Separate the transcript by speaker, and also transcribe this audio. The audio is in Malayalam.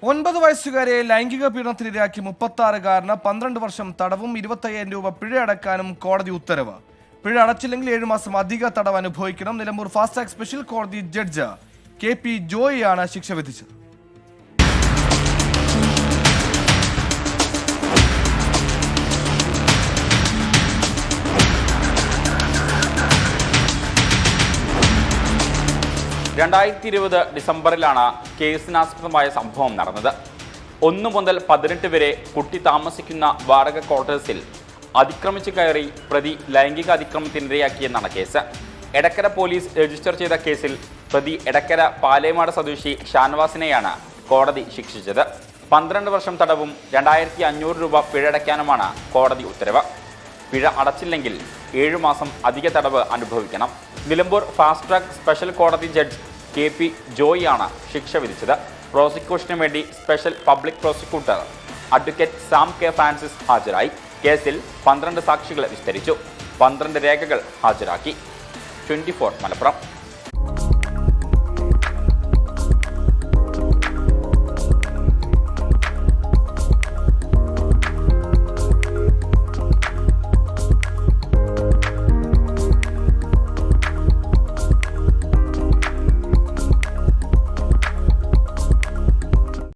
Speaker 1: 9 വയസ്സുകാരെ ലൈംഗിക പീഡനത്തിനിരയാക്കി 36-കാരന് 12 വർഷം തടവും 25,000 രൂപ പിഴ അടക്കാനും കോടതി ഉത്തരവ്. പിഴ അടച്ചില്ലെങ്കിൽ 7 മാസം അധിക തടവ് അനുഭവിക്കണം. നിലമ്പൂർ ഫാസ്റ്റ് ട്രാക്ക് സ്പെഷ്യൽ കോടതി ജഡ്ജ് KP ജോയിയാണ് ശിക്ഷ വിധിച്ചത്.
Speaker 2: ഡിസംബറിലാണ് കേസിനാസ്പദമായ സംഭവം നടന്നത്. 1 മുതൽ 18 വരെ കുട്ടി താമസിക്കുന്ന വാടക ക്വാർട്ടേഴ്സിൽ അതിക്രമിച്ചു കയറി പ്രതി ലൈംഗിക അതിക്രമത്തിനിരയാക്കിയെന്നാണ് കേസ്. എടക്കര പോലീസ് രജിസ്റ്റർ ചെയ്ത കേസിൽ പ്രതി എടക്കര പാലേമാട് സ്വദേശി ഷാനവാസിനെയാണ് കോടതി ശിക്ഷിച്ചത്. 12 വർഷം തടവും 2,500 രൂപ പിഴയടയ്ക്കാനുമാണ് കോടതി ഉത്തരവ്. പിഴ അടച്ചില്ലെങ്കിൽ 7 മാസം അധിക തടവ് അനുഭവിക്കണം. നിലമ്പൂർ ഫാസ്റ്റ് ട്രാക്ക് സ്പെഷ്യൽ കോടതി ജഡ്ജ് KP ജോയിയാണ് ശിക്ഷ വിധിച്ചത്. പ്രോസിക്യൂഷന് വേണ്ടി special public prosecutor advocate Sam K Francis ഹാജരായി. കേസിൽ 12 സാക്ഷികളെ വിസ്തരിച്ചു. 12 രേഖകൾ ഹാജരാക്കി. 24 മലപ്പുറം.